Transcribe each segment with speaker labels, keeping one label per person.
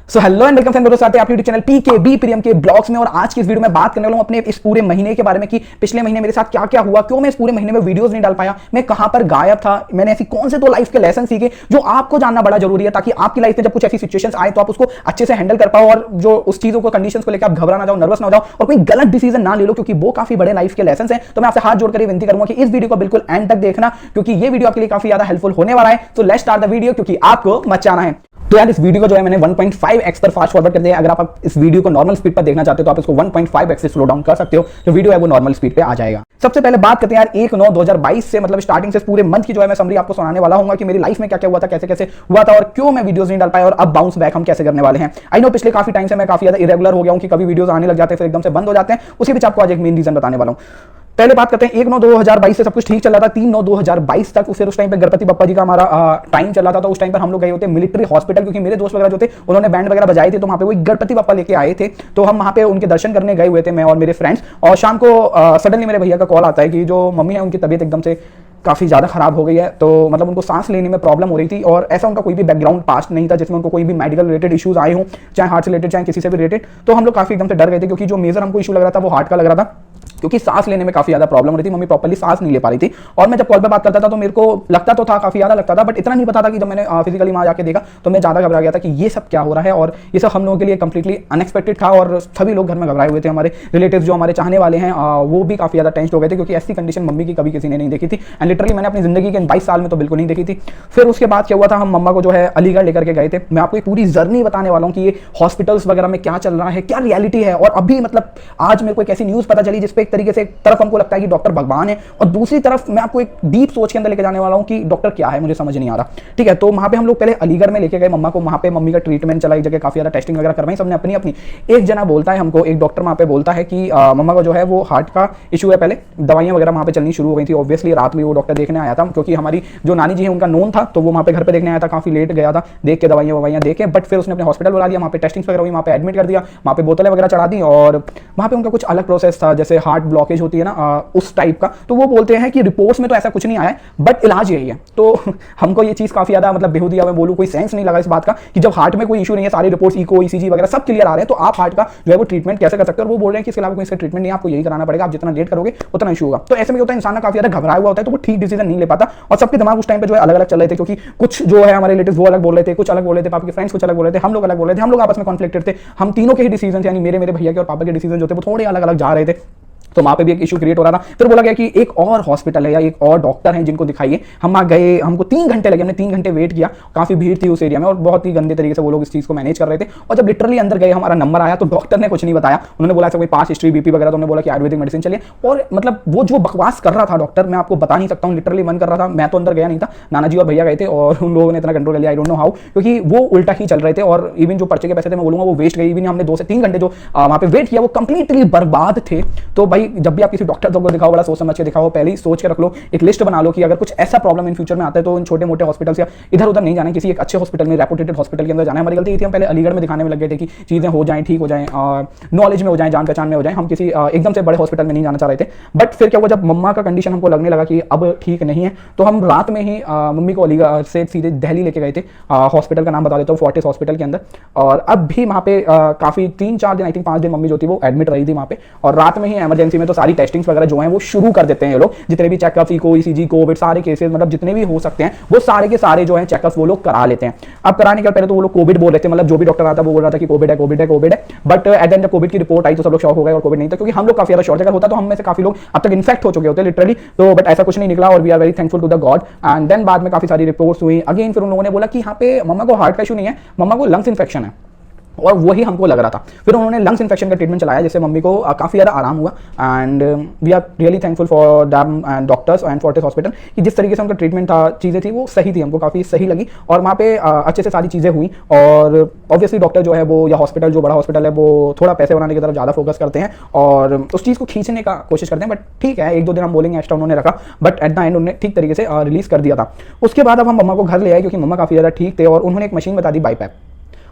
Speaker 1: So hello and welcome friends, दोस्तों आते हैं आपके यूट्यूब चैनल पीकेबी प्रियम के ब्लॉग्स में। और आज की इस वीडियो में बात करने वाला हूं अपने इस पूरे महीने के बारे में कि पिछले महीने मेरे साथ क्या क्या हुआ, क्यों मैं इस पूरे महीने में वीडियोस नहीं डाल पाया, मैं कहां पर गायब था, मैंने ऐसी कौन से तो लाइफ के लेसन सीखे जो आपको जानना बड़ा जरूरी है, ताकि आपकी लाइफ में जब कुछ ऐसी सिचुएशंस आए तो आप उसको अच्छे से हैंडल कर पाओ और जो उस चीजों को कंडीशंस को लेकर आप घबरा ना जाओ, नर्वस ना हो जाओ और कोई गलत डिसीजन ना ले लो, क्योंकि वो काफी बड़े लाइफ के लेसन हैं। तो मैं आपसे हाथ जोड़कर विनती करूंगा कि इस वीडियो को बिल्कुल एंड तक देखना, क्योंकि ये वीडियो आपके लिए काफी ज्यादा हेल्पफुल होने वाला है। तो लेट्स स्टार्ट द वीडियो, क्योंकि आपको मचाना है। तो यार इस वीडियो को जो है मैंने 1.5x पर फास्ट फॉरवर्ड कर दिया। अगर आप इस वीडियो को नॉर्मल स्पीड पर देखना चाहते हो तो आप इसको 1.5x से स्लो डाउन कर सकते हो, जो वीडियो है वो नॉर्मल स्पीड पे आ जाएगा। सबसे पहले बात करते हैं यार 1/9/2022 से, मतलब स्टार्टिंग से पूरे मंथ की जो है मैं समरी आपको सुनाने वाला हूं कि मेरी लाइफ में क्या क्या हुआ था, कैसे कैसे हुआ था और क्यों मैं वीडियोस नहीं डाल पाया, और अब बाउंस बैक हम कैसे करने वाले हैं। आई नो पिछले काफी टाइम से मैं काफी ज्यादा इरेगुलर हो गया हूं कि कभी वीडियोस आने लग जाते हैं फिर एकदम से बंद हो जाते हैं। उसके बीच आपको आज एक मेन रीजन बताने वाला हूं। पहले बात करते हैं 1/9/2022 से सब कुछ ठीक चल रहा था 3/9/2022 तक। फिर उस टाइम पे गणपति बप्पा जी का हमारा टाइम चल रहा था, तो उस टाइम पर हम लोग गए होते मिलिट्री हॉस्पिटल, क्योंकि मेरे दोस्त वगैरह जो थे उन्होंने बैंड वगैरह बजाए थे, तो वहां पे वही गणपति बप्पा लेके आए थे। तो हम वहां पे उनके दर्शन करने गए हुए थे, मैं और मेरे फ्रेंड्स। और शाम को सडनली मेरे भैया का कॉल आता है कि जो मम्मी है उनकी तबीयत एकदम से काफ़ी ज़्यादा खराब हो गई है, तो मतलब उनको सांस लेने में प्रॉब्लम हो रही थी। और ऐसा उनका कोई भी बैकग्राउंड पास्ट नहीं था जिसमें उनको कोई भी मेडिकल रिलेटेड इश्यूज आए हों, चाहे हार्ट से रिलेटेड चाहे किसी से भी रिलेटेड। तो हम लोग काफ़ी एकदम से डर गए थे, क्योंकि जो मेजर हमको इशू लग रहा था वो हार्ट का लग रहा था, क्योंकि सांस लेने में काफी ज्यादा प्रॉब्लम हो रही थी। मम्मी प्रॉपर्ली सांस नहीं ले पा रही थी। और मैं जब कॉल पे बात करता था तो मेरे को लगता तो था, काफी ज्यादा लगता था, बट इतना नहीं पता था कि जब मैंने फिजिकली वहां जाके देखा तो मैं ज्यादा घबरा गया था कि ये सब क्या हो रहा है। और ये सब हम लोगों के लिए कंप्लीटली अनएक्सपेक्टेड था, और सभी लोग घर में घबराए हुए थे। हमारे रिलेटिव्स जो हमारे चाहने वाले हैं वो भी काफी ज्यादा टेंस्ड हो गए थे, क्योंकि ऐसी कंडीशन मम्मी की कभी किसी ने नहीं देखी थी। एंड लिटरली मैंने अपनी जिंदगी के 22 साल में तो बिल्कुल नहीं देखी थी। फिर उसके बाद क्या हुआ था, हम मम्मा को जो है अलीगढ़ लेकर के गए थे। मैं आपको पूरी जर्नी बताने वाला हूँ कि ये हॉस्पिटल्स वगैरह में क्या चल रहा है, क्या रियलिटी है। और अभी मतलब आज मेरे को एक ऐसी न्यूज पता चली जिसपे एक तरीके से एक तरफ हमको लगता है कि डॉक्टर भगवान है, और दूसरी तरफ मैं आपको एक डीप सोच के अंदर लेके जाने वाला हूं कि डॉक्टर क्या है, मुझे समझ नहीं आ रहा। ठीक है, तो वहां पे हम लोग पहले अलीगढ़ में लेके गए मम्मा को। वहां पे मम्मी का ट्रीटमेंट चला, एक जगह काफी ज्यादा टेस्टिंग वगैरह करवाई सबने अपनी अपनी। एक जना बोलता है हमको, एक डॉक्टर वहां पे बोलता है कि मम्मा को जो है वो हार्ट का इशू है, पहले दवाइयां वगैरह वहां पे चलनी शुरू हो गई थी। ऑब्वियसली रात में वो डॉक्टर देखने आया था, क्योंकि हमारी जो नानी जी है उनका नोन था, तो वो वहां पे घर पे देखने आया था। काफी लेट गया था, देख के दवाइयां देख के, बट फिर उसने अपने हॉस्पिटल बुला लिया, वहां पे टेस्टिंग वगैरह हुई, वहां पे एडमिट कर दिया, वहां पे बोतलें वगैरह चढ़ा दी। और वहां पे उनका कुछ अलग प्रोसेस था, जैसे हार्ट ब्लॉकेज होती है ना उस टाइप का। तो वो बोलते हैं कि रिपोर्ट्स में तो ऐसा कुछ नहीं आया है, बट इलाज यही है। तो हमको ये चीज काफी ज्यादा मतलब बेहूदिया मैं बोलूं, कोई सेंस नहीं लगा इस बात का कि जब हार्ट में कोई इशू नहीं है, सारी रिपोर्ट्स इको ईसीजी वगैरह सब क्लियर आ रहे हैं, तो आप हार्ट का जो है वो ट्रीटमेंट कैसे कर सकते हो। और वो बोल रहे हैं कि इसके अलावा कोई इसका ट्रीटमेंट नहीं है, आपको यही कराना पड़ेगा, आप जितना लेट करोगे उतना इशू होगा। तो ऐसे में होता है इंसान ना काफी ज्यादा घबराया हुआ होता है, तो वो ठीक डिसीजन नहीं ले पाता। और सबके दिमाग उस टाइम पे जो है अलग अलग चल रहे थे, क्योंकि कुछ जो है हमारे रिलेटिव्स वो अलग बोल रहे थे, कुछ अलग बोल रहे थे, पापा के फ्रेंड्स कुछ अलग बोल रहे थे, हम लोग अलग बोल रहे थे, हम लोग आपस में कॉन्फ्लिक्टेड थे। हम तीनों के ही डिसीजन, यानी मेरे भैया के और पापा के डिसीजन जो थे वो थोड़े अलग अलग जा रहे थे। तो वहां पे भी एक इशू क्रिएट हो रहा था। फिर बोला गया कि एक और हॉस्पिटल है या एक और डॉक्टर है जिनको दिखाइए। हम वहां गए, हमको 3 घंटे लगे, हमने 3 घंटे वेट किया। काफी भीड़ थी उस एरिया में और बहुत ही गंदे तरीके से वो लोग इस चीज को मैनेज कर रहे थे। और जब लिटरली अंदर गए, हमारा नंबर आया, तो डॉक्टर ने कुछ नहीं बताया। उन्होंने बोला ऐसा कोई पास हिस्ट्री बीपी वगैरह, तो उन्होंने बोला कि आयुर्वेदिक मेडिसिन चलिए। और मतलब वो जो बकवास कर रहा था डॉक्टर, मैं आपको बता नहीं सकता हूँ, लिटरली मन कर रहा था। मैं तो अंदर गया नहीं था, नाना जी और भैया गए थे, और उन लोगों ने इतना कंट्रोल कर लिया, आई डोंट नो हाउ, क्योंकि वो उल्टा ही चल रहे थे। और इवन जो पर्चे के पैसे थे मैं बोलूंगा वो वेस्ट गए। इवन हमने 2 से 3 घंटे जो वहां पे वेट किया वो कंप्लीटली बर्बाद थे। तो भाई जब भी आप किसी डॉक्टर को दिखाओ, बड़ा सोच समझ के दिखाओ, पहले ही सोच के रख लो, एक लिस्ट बना लो कि अगर कुछ ऐसा प्रॉब्लम इन फ्यूचर में आता है तो इन छोटे मोटे हॉस्पिटल्स या इधर उधर नहीं जाना, किसी एक अच्छे हॉस्पिटल में, रेपुटेड हॉस्पिटल के अंदर जाना है। हमारी गलती ये थी, हम पहले अलीगढ़ में दिखाने में लग गए थे कि चीजें हो जाएं, ठीक हो जाएं, नॉलेज में हो जाएं, जान पहचान में हो जाएं। हम किसी एकदम से बड़े हॉस्पिटल में नहीं जाना चाह रहे थे। बट फिर क्या हुआ, जब मम्मा का कंडीशन हमको लगने लगा कि अब ठीक नहीं है, तो हम रात में ही मम्मी को अलीगढ़ से सीधे दिल्ली लेके गए थे। हॉस्पिटल का नाम बता देता हूँ, फोर्टिस हॉस्पिटल के अंदर। और अब भी वहाँ पे काफी 3-4 दिन, आई थिंक 5 दिन मम्मी जो थी वो एडमिट रही थी वहाँ पे। और रात में ही इमरजेंसी में तो सारी टेस्टिंग्स वगैरह जो है वो शुरू कर देते हैं ये लोग। जितने भी चेकअप्स, इको ईसीजी, कोविड, सारे केसेस, मतलब जितने भी हो सकते हैं वो सारे के सारे जो है चेकअप्स वो लोग करा लेते हैं। अब कराने के पहले तो वो लोग कोविड बोल रहे थे, मतलब जो भी डॉक्टर आता वो बोल रहा था कि कोविड है, कोविड है, कोविड है। बट एट द एंड जब कोविड की रिपोर्ट आई तो सब लोग शॉक हो गए और कोविड नहीं था, क्योंकि हम लोग काफी ज्यादा श्योर थे। अगर होता तो हम में से काफी लोग अब तक इन्फेक्ट हो चुके होते लिटरली। तो बट ऐसा कुछ नहीं निकला, और we are very thankful to the god. And then बाद में काफी सारी रिपोर्ट्स हुई अगेन। फिर उन लोगों ने बोला कि यहाँ पे मम्मा को हार्ट का इशू नहीं है, मम्मा को लंग्स इन्फेक्शन है, और वही हमको लग रहा था। फिर उन्होंने लंग्स इन्फेक्शन का ट्रीटमेंट चलाया, जिससे मम्मी को काफ़ी ज़्यादा आराम हुआ। And we are really thankful for them and doctors and Fortis hospital कि जिस तरीके से उनका ट्रीटमेंट था, चीज़ें थी वो सही थी, हमको काफ़ी सही लगी। और वहाँ पे अच्छे से सारी चीज़ें हुई। और ऑब्वियसली डॉक्टर जो है वो, या हॉस्पिटल जो बड़ा हॉस्पिटल है वो थोड़ा पैसे बनाने की तरफ ज़्यादा फोकस करते हैं और उस चीज़ को खींचने का कोशिश करते हैं। बट ठीक है, 1-2 दिन हम बोलेंगे एक्स्ट्रा उन्होंने रखा, बट एट द एंड उन्होंने ठीक तरीके से रिलीज कर दिया था। उसके बाद अब हम मम्मा को घर ले आए, क्योंकि मम्मा काफ़ी ज़्यादा ठीक थे। और उन्होंने एक मशीन बता दी, बाईपैप।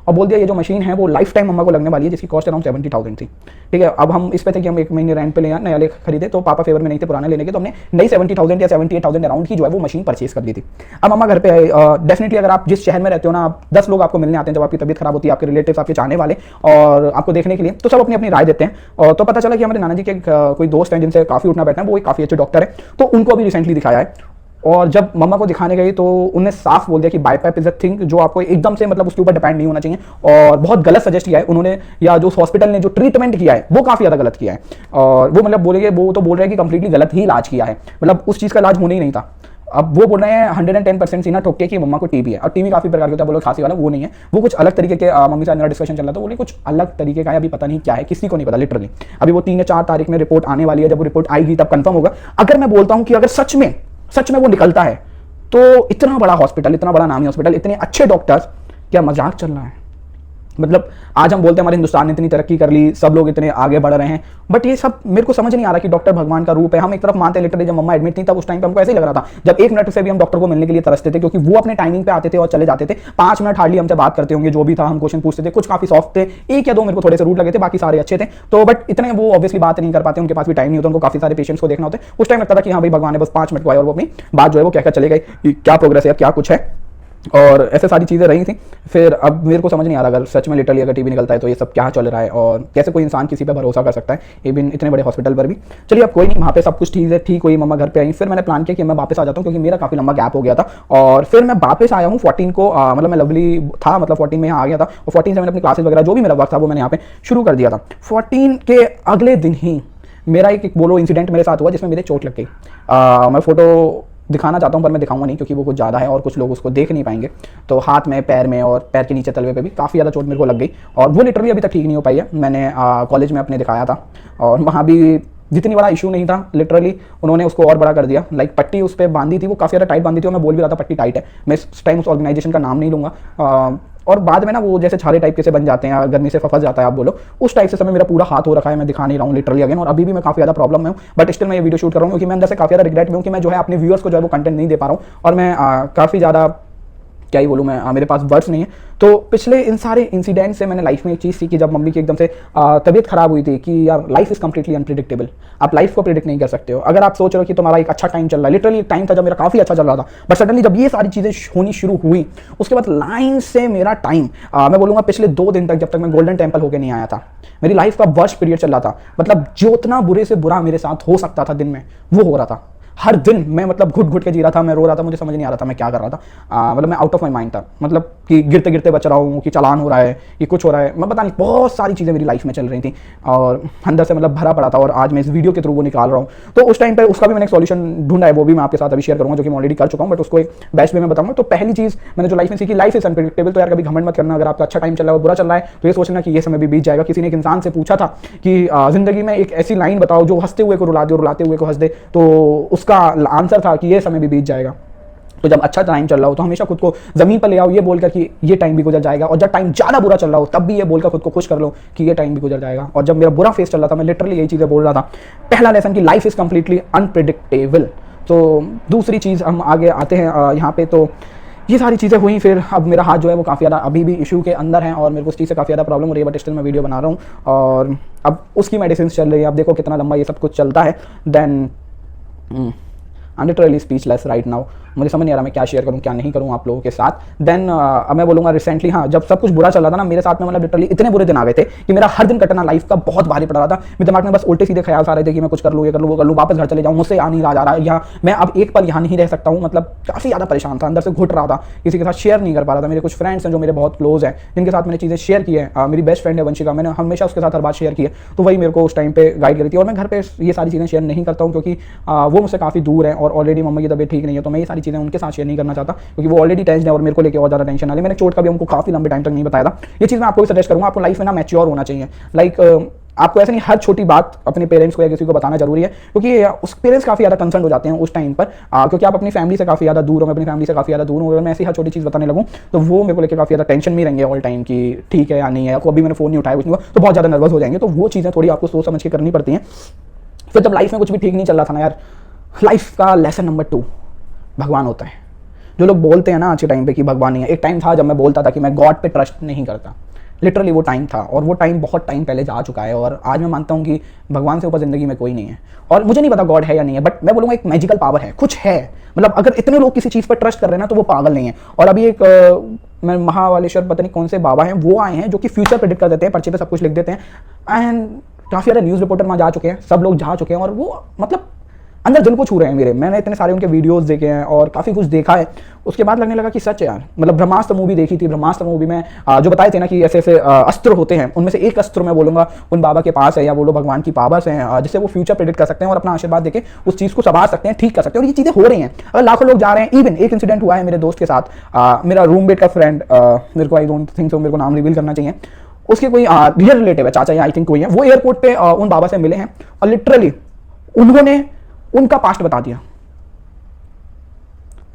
Speaker 1: और बोल दिया ये जो मशीन है वो लाइफ टाइम मम्मा को लगने वाली है, जिसकी कॉस्ट अराउंड 70,000 थी। ठीक है, अब हम इस पे थे कि हम 1 महीने रेंट पे ले नया ले खरीदे, तो पापा फेवर में नहीं थे पुराना लेने के, तो हमने नई 70,000 या 78,000 अराउंड की जो है वो मशीन परचेज कर ली थी। अब मम्मा घर पे आए। डेफिनेटली अगर आप जिस शहर में रहते हो ना, 10 लोग आपको मिलने आते हैं जब आपकी तबीयत खराब होती है, आपके रिलेटिव्स, आपके चाहने वाले और आपको देखने के लिए, तो सब अपनी अपनी राय देते हैं। और तो पता चला कि हमारे नाना जी के कोई दोस्त हैं जिनसे काफ़ी उठना बैठना है, वो एक काफ़ी अच्छे डॉक्टर है, तो उनको अभी रिसेंटली दिखाया है। और जब मम्मा को दिखाने गई तो उन्होंने साफ बोल दिया कि बाईपैप इज अ थिंग जो आपको एकदम से मतलब उसके ऊपर डिपेंड नहीं होना चाहिए, और बहुत गलत सजेस्ट किया है उन्होंने, या जो हॉस्पिटल ने जो ट्रीटमेंट किया है वो काफ़ी ज़्यादा गलत किया है। और वो मतलब बोलेंगे, वो तो बोल रहे हैं कि कंप्लीटली गलत ही इलाज किया है, मतलब उस चीज़ का इलाज होना ही नहीं था। अब वो बोल रहे हैं 110% सीना ठोक के कि मम्मा को टीबी है, और टीबी काफ़ी प्रकार के होता है, बोलो खांसी वाला वो नहीं है, वो कुछ अलग तरीके के। मम्मी से मेरा डिस्कशन चल रहा था, बोले कुछ अलग तरीके का है, अभी पता नहीं क्या है, किसी को नहीं पता लिटरली। अभी वो 3 या 4 तारीख में रिपोर्ट आने वाली है, जब वो रिपोर्ट आएगी तब कंफर्म होगा। अगर मैं बोलता हूँ कि अगर सच में वो निकलता है, तो इतना बड़ा हॉस्पिटल, इतना बड़ा नामी हॉस्पिटल, इतने अच्छे डॉक्टर्स, क्या मजाक चल रहा है? मतलब आज हम बोलते हैं हमारे हिंदुस्तान ने इतनी तरक्की कर ली, सब लोग इतने आगे बढ़ रहे हैं, बट ये सब मेरे को समझ नहीं आ रहा कि डॉक्टर भगवान का रूप है। हम एक तरफ मानते हैं, लिटरली जब मम्मा एडमिट थी तब उस टाइम पे हमको ऐसे ही लग रहा था, जब 1 मिनट से भी हम डॉक्टर को मिलने के लिए तरसते थे, क्योंकि वो अपने टाइमिंग पे आते थे और चले जाते थे। 5 मिनट हार्डली हमसे बात करते होंगे, जो भी था हम क्वेश्चन पूछते थे, कुछ काफी सॉफ्ट थे, 1 या 2 मेरे को थोड़े से रूड लगे थे, बाकी सारे अच्छे थे। तो बट इतने वो ऑब्वियसली बात नहीं कर पाते, उनके पास भी टाइम नहीं होता, उनको काफी सारे पेशेंट्स को देखना होता है। उस टाइम लगता था कि हाँ भाई भगवान ने बस 5 मिनट को आया और वो अपनी बात जो है वो कहकर चले गए कि क्या प्रोग्रेस है, क्या कुछ है, और ऐसे सारी चीज़ें रही थी। फिर अब मेरे को समझ नहीं आ रहा, अगर सच में लिटरली अगर टीबी निकलता है तो ये सब क्या चल रहा है, और कैसे कोई इंसान किसी पे भरोसा कर सकता है, इवन इतने बड़े हॉस्पिटल पर भी। चलिए अब कोई नहीं, वहाँ पे सब कुछ ठीक है, ठीक हुई, मम्मा घर पे आई। फिर मैंने प्लान किया कि मैं वापस आ जाता हूँ, क्योंकि मेरा काफ़ी लंबा गैप हो गया था, और फिर मैं वापस आया हूँ 14 को। मतलब मैं लवली था, मतलब 14 में यहाँ आ गया था, और 14 से मैंने अपनी क्लासेस वगैरह जो भी मेरा वक्त था वो मैंने यहाँ पे शुरू कर दिया था। 14 के अगले दिन ही मेरा एक बोलो इंसिडेंट मेरे साथ हुआ, जिसमें मेरे चोट लग गई। मैं फोटो दिखाना चाहता हूँ पर मैं दिखाऊंगा नहीं, क्योंकि वो कुछ ज़्यादा है और कुछ लोग उसको देख नहीं पाएंगे। तो हाथ में, पैर में और पैर के नीचे तलवे पे भी काफ़ी ज़्यादा चोट मेरे को लग गई, और वो लिटरली अभी तक ठीक नहीं हो पाई है। मैंने कॉलेज में अपने दिखाया था, और वहाँ भी जितनी बड़ा इशू नहीं था, लिटरली उन्होंने उसको और बड़ा कर दिया। लाइक पट्टी उस पर बांधी थी, वो काफ़ी ज़्यादा टाइट बांधी थी, और मैं बोल भी रहा था पट्टी टाइट है। मैं इस टाइम उस ऑर्गेनाइजेशन का नाम नहीं लूँगा। और बाद में ना वो जैसे छाले टाइप के से बन जाते हैं, गर्मी से फंस जाता है आप बोलो, उस टाइप से समय मेरा पूरा हाथ हो रखा है, मैं दिखा नहीं रहा हूँ लिटरली अगेन। और अभी भी मैं काफ़ी ज़्यादा प्रॉब्लम में हूँ, बट स्टिल मैं ये वीडियो शूट कर रहा हूँ, क्योंकि मैं अंदर से काफ़ी ज़्यादा रिग्रेट में हूँ कि मैं जो है अपने व्यूअर्स को जो है वो कंटेंट नहीं दे पा रहा हूँ, और मैं काफ़ी ज़्यादा क्या ही बोलूँ मैं, मेरे पास वर्ड्स नहीं है। तो पिछले इन सारे इंसिडेंट से मैंने लाइफ में एक चीज़ सीखी, जब मम्मी की एकदम से तबीयत खराब हुई थी, कि यार लाइफ इज़ कंप्लीटली अनप्रिडिक्टेबल। आप लाइफ को प्रिडिक्ट नहीं कर सकते हो। अगर आप सोच रहे हो कि तुम्हारा एक अच्छा टाइम चल रहा है, लिटरली एक टाइम था जब मेरा काफ़ी अच्छा चल रहा था, बट सडनली जब ये सारी चीज़ें होनी शुरू हुई, उसके बाद लाइन से मेरा टाइम, मैं बोलूँगा पिछले 2 दिन तक, जब तक मैं गोल्डन टेम्पल होकर नहीं आया था, मेरी लाइफ का वर्स्ट पीरियड चल रहा था। मतलब जो उतना बुरे से बुरा मेरे साथ हो सकता था दिन में, वो हो रहा था। हर दिन मैं मतलब घुट घुट के जी रहा था, मैं रो रहा था, मुझे समझ नहीं आ रहा था मैं क्या कर रहा था। मतलब मैं आउट ऑफ माई माइंड था, मतलब कि गिरते गिरते बच रहा हूँ, कि चालान हो रहा है, कि कुछ हो रहा है, मैं पता नहीं, बहुत सारी चीज़ें मेरी लाइफ में चल रही थी, और अंदर से मतलब भरा पड़ा था। और आज मैं इस वीडियो के थ्रू वो निकाल रहा हूँ। तो उस टाइम पे उसका भी मैंने एक सॉल्यूशन ढूंढा है, वो भी मैं आपके साथ अभी शेयर करूँगा, जो कि मैं ऑलरेडी कर चुका हूँ, बट उसको एक बेस्ट वे में बताऊँगा। तो पहली चीज़ मैंने जो लाइफ में सीखी, लाइफ इज अनप्रेडिक्टेबल। तो यार कभी घमंड मत करना, अगर आपका अच्छा टाइम चल रहा है, बुरा चल रहा है, तो ये सोचना कि ये समय भी बीत जाएगा। किसी ने एक इंसान से पूछा था कि जिंदगी में एक ऐसी लाइन बताओ जो हंसते हुए को रुला दे और रुलाते हुए को हंस दे, तो उसका आंसर था कि ये समय भी बीत जाएगा। तो जब अच्छा टाइम चल रहा हो तो हमेशा खुद को जमीन पर ले आओ, ये बोलकर कि ये टाइम भी गुजर जाएगा, और जब टाइम ज़्यादा बुरा चल रहा हो तब भी ये बोलकर खुद को खुश कर लो कि ये टाइम भी गुजर जाएगा। और जब मेरा बुरा फेस चल रहा था, मैं लिटरली यही चीज़ें बोल रहा था। पहला लेसन कि लाइफ इज़ कंप्लीटली अनप्रिडिक्टेबल। तो दूसरी चीज़ हम आगे आते हैं यहाँ पे। तो ये सारी चीज़ें हुई, फिर अब मेरा हाथ जो है वो काफ़ी ज़्यादा अभी भी इशू के अंदर है, और मेरे को उस चीज़ से काफ़ी ज़्यादा प्रॉब्लम हो रही है, बट स्टिल मैं वीडियो बना रहा हूँ, और अब उसकी मेडिसिन चल रही है। अब देखो कितना लंबा ये सब कुछ चलता है। Then I am literally speechless right now. मुझे समझ नहीं आ रहा मैं क्या शेयर करूँ, क्या नहीं करूँ आप लोगों के साथ। देन अब मैं बोलूँगा रिसेंटली, हाँ, जब सब कुछ बुरा चल रहा था ना मेरे साथ में, मतलब लिटरली इतने बुरे दिन आ गए थे कि मेरा हर दिन कटना लाइफ का बहुत भारी पड़ रहा था। मेरे दिमाग में बस उल्टे सीधे ख्याल आ रहे थे कि मैं कुछ कर लूँ, ये कर लूँ, वो कर लूँ, वापस घर चले जाऊँ, मुझसे आ नहीं रहा जा रहा है, या मैं अब एक पल यहाँ नहीं रह सकता हूँ। मतलब काफ़ी ज़्यादा परेशान था, अंदर से घुट रहा था, किसी के साथ शेयर नहीं कर पा रहा था। मेरे कुछ फ्रेंड्स हैं जो मेरे बहुत क्लोज हैं, जिनके साथ मैंने चीज़ें शेयर की है। मेरी बेस्ट फ्रेंड है वंशिका, मैंने हमेशा उसके साथ हर बात शेयर की है, तो वही मेरे को उस टाइम पे गाइड करी थी। और मैं घर पे ये सारी चीज़ें शेयर नहीं करता हूँ, क्योंकि वो मुझसे काफ़ी दूर है, और ऑलरेडी मम्मा की तबीयत ठीक नहीं है, तो मैं ये सारी चीज़ें उनके साथ शेयर नहीं करना चाहता, क्योंकि वो ऑलरेडी टेंशन है और मेरे को लेकर और ज़्यादा टेंशन आ रही है। मैंने चोट का भी हमको काफ़ी लंबे टाइम तक नहीं बताया था। ये चीज़ मैं आपको भी सजेस्ट करूँगा, आपको लाइफ में ना मैच्योर होना चाहिए। लाइक आपको ऐसे नहीं हर छोटी बात अपने पेरेंट्स को या किसी को बताना जरूरी है, क्योंकि उस पेरेंट्स काफ़ी ज़्यादा कंसर्न हो जाते हैं उस टाइम पर, क्योंकि आप अपनी फैमिली से काफ़ी ज़्यादा दूर हो, मैं अपनी फैमिली से काफ़ी ज़्यादा दूर हूँ। अगर मैं ऐसी हर छोटी चीज़ बताने लगूँ तो वो मेरे को लेकर काफ़ी ज़्यादा टेंशन में रहेंगे ऑल टाइम कि ठीक है या नहीं है, अभी मैंने फ़ोन नहीं उठाया, कुछ नहीं हुआ, तो बहुत ज़्यादा नर्वस हो जाएंगे। तो वो चीज़ें थोड़ी आपको सोच समझ के करनी पड़ती हैं। फिर जब लाइफ में कुछ भी ठीक नहीं चल रहा था ना यार, लाइफ का लेसन नंबर 2 भगवान होता है। जो लोग बोलते हैं ना आज के टाइम पे कि भगवान नहीं है, एक टाइम था जब मैं बोलता था कि मैं गॉड पे ट्रस्ट नहीं करता। लिटरली वो टाइम था, और वो टाइम बहुत टाइम पहले जा चुका है। और आज मैं मानता हूँ कि भगवान से ऊपर ज़िंदगी में कोई नहीं है। और मुझे नहीं पता गॉड है या नहीं है, बट मैं बोलूँगा एक मैजिकल पावर है, कुछ है। मतलब अगर इतने लोग किसी चीज़ पर ट्रस्ट कर रहे हैं ना, तो वो पागल नहीं है। और अभी एक मैं महावालेश्वर पता नहीं कौन से बाबा हैं, वो आए हैं जो कि फ्यूचर प्रेडिक्ट कर देते हैं, पर्चे पे सब कुछ लिख देते हैं। एंड काफ़ी सारे न्यूज़ रिपोर्टर वहाँ जा चुके हैं, सब लोग जा चुके हैं, और वो मतलब अंदर दिल को छू रहे हैं मेरे। मैंने इतने सारे उनके वीडियोस देखे हैं और काफ़ी कुछ देखा है। उसके बाद लगने लगा कि सच है यार। मतलब ब्रह्मास्त्र मूवी देखी थी, ब्रह्मास्त्र मूवी में जो बताए थे ना कि ऐसे ऐसे अस्त्र होते हैं, उनमें से एक अस्त्र मैं बोलूँगा उन बाबा के पास है, या बोलो भगवान की पावर्स हैं, जिससे वो फ्यूचर प्रेडिक्ट कर सकते हैं और अपना आशीर्वाद देके उस चीज़ को संवार सकते हैं, ठीक कर सकते हैं। और ये चीज़ें हो रही हैं। अगर लाखों लोग जा रहे हैं, इवन एक इंसिडेंट हुआ है मेरे दोस्त के साथ, मेरा रूममेट का फ्रेंड, मेरे को आई डोंट थिंक सो मेरे को नाम रिवील करना चाहिए, उसके कोई रियल रिलेटिव है, चाचा या आई थिंक कोई है, वो एयरपोर्ट पे उन बाबा से मिले हैं, और लिटरली उन्होंने उनका पास्ट बता दिया।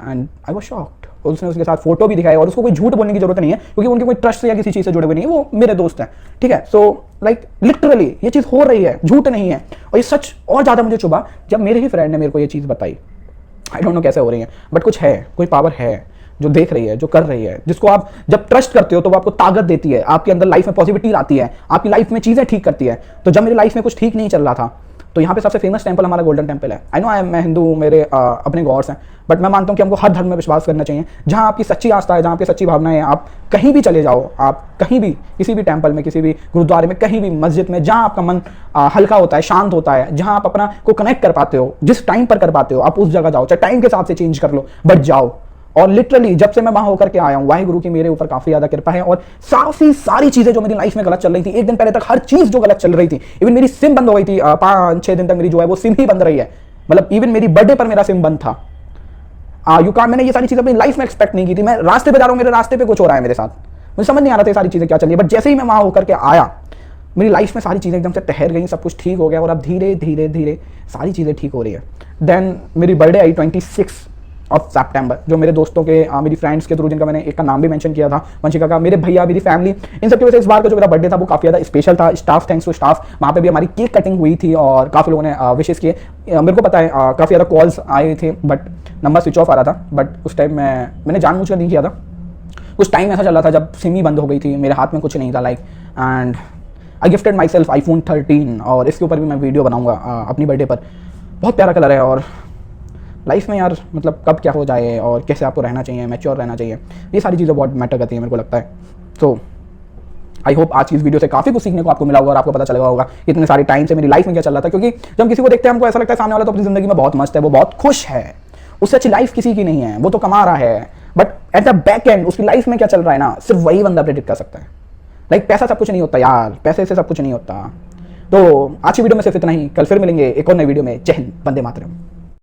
Speaker 1: And I was shocked. उसने उसके साथ फोटो भी दिखाई, और उसको कोई झूठ बोलने की जरूरत नहीं है, क्योंकि उनके कोई ट्रस्ट से या किसी चीज़ से जुड़े हुए नहीं है, वो मेरे दोस्त हैं, ठीक है। सो लाइक लिटरली ये चीज़ हो रही है, झूठ नहीं है। और ये सच और ज़्यादा मुझे चुभा जब मेरे ही फ्रेंड ने मेरे को ये चीज़ बताई। आई डोंट नो कैसे हो रही है, बट कुछ है, कोई पावर है जो देख रही है, जो कर रही है, जिसको आप जब ट्रस्ट करते हो तो वो आपको ताकत देती है, आपके अंदर लाइफ में पॉजिटिविटी आती है, आपकी लाइफ में चीज़ें ठीक करती है। तो जब मेरी लाइफ में कुछ ठीक नहीं चल रहा था, तो यहाँ पे सबसे फेमस टेंपल हमारा गोल्डन टेंपल है। आई नो मैं हिंदू हूँ, मेरे अपने गॉड्स हैं, बट मैं मानता हूँ कि हमको हर धर्म में विश्वास करना चाहिए। जहाँ आपकी सच्ची आस्था है, जहाँ आपकी सच्ची भावना है, आप कहीं भी चले जाओ, आप कहीं भी किसी भी टेंपल में, किसी भी गुरुद्वारे में, कहीं भी मस्जिद में, जहाँ आपका मन हल्का होता है, शांत होता है, जहाँ आप अपना को कनेक्ट कर पाते हो, जिस टाइम पर कर पाते हो, आप उस जगह जाओ। चाहे टाइम के हिसाब से चेंज कर लो, बट जाओ। और लिटरली जब से मैं वहां होकर के आया हूं, वाहिगुरु की मेरे ऊपर काफी ज्यादा कृपा है। और काफी सारी चीजें जो मेरी लाइफ में गलत चल रही थी, एक दिन पहले तक हर चीज जो गलत चल रही थी, इवन मेरी सिम बंद हो गई थी, 5-6 दिन तक मेरी जो है वो सिम ही बंद रही है। मतलब इवन मेरी बर्थडे पर मेरा सिम बंद था। मैंने ये सारी चीजें अपनी लाइफ में एक्सपेक्ट नहीं की थी। मैं रास्ते पे जा रहा हूँ, मेरे रास्ते पे कुछ हो रहा है मेरे साथ, मुझे समझ नहीं आ रहा था ये सारी चीजें क्या चल रही है। बट जैसे ही मैं वहां होकर के आया, मेरी लाइफ में सारी चीज़ें एकदम से ठहर गई, सब कुछ ठीक हो गया, और अब धीरे धीरे धीरे सारी चीज़ें ठीक हो रही है। देन मेरी बर्थडे आई 26 ऑफ सितंबर, जो मेरे दोस्तों के मेरी फ्रेंड्स के थ्रू, जिनका मैंने एक का नाम भी मेंशन किया था, वंशिका का, मेरे भैया, मेरी फैमिली, इन सब की वजह से इस बार का जो मेरा बर्थडे था वो काफ़ी ज़्यादा स्पेशल था। स्टाफ, थैंक्स टू स्टाफ, वहाँ पे भी हमारी केक कटिंग हुई थी और काफ़ी लोगों ने विशेष किए। मेरे को पता है काफ़ी ज़्यादा कॉल्स आए थे, बट नंबर स्विच ऑफ आ रहा था। बट उस टाइम मैंने जानबूझकर नहीं किया था। कुछ टाइम ऐसा चल रहा था जब सिम ही बंद हो गई थी, मेरे हाथ में कुछ नहीं था, like, and I gifted my self iPhone 13, और इसके ऊपर भी मैं वीडियो बनाऊंगा अपनी बर्थडे पर। बहुत प्यारा कलर है। और लाइफ में यार मतलब कब क्या हो जाए और कैसे आपको रहना चाहिए, मैच्योर रहना चाहिए, ये सारी चीज़ें बहुत मैटर करती है, मेरे को लगता है। तो आई होप आज की इस वीडियो से काफ़ी कुछ सीखने को आपको मिला होगा, और आपको पता चला होगा इतने सारे टाइम से मेरी लाइफ में क्या चल रहा था। क्योंकि जब हम किसी को देखते हैं, हमको ऐसा लगता है सामने वाला तो अपनी ज़िंदगी में बहुत मस्त है, वो बहुत खुश है, उससे अच्छी लाइफ किसी की नहीं है, वो तो कमा रहा है, but at the back and उसकी लाइफ में क्या चल रहा है ना, सिर्फ वही बंदा प्रेडिक्ट कर सकता है। लाइक पैसा सब कुछ नहीं होता यार, पैसे से सब कुछ नहीं होता। तो आज की वीडियो में सिर्फ इतना ही, कल फिर मिलेंगे एक और नई वीडियो में। जय हिंद, वंदे मातरम।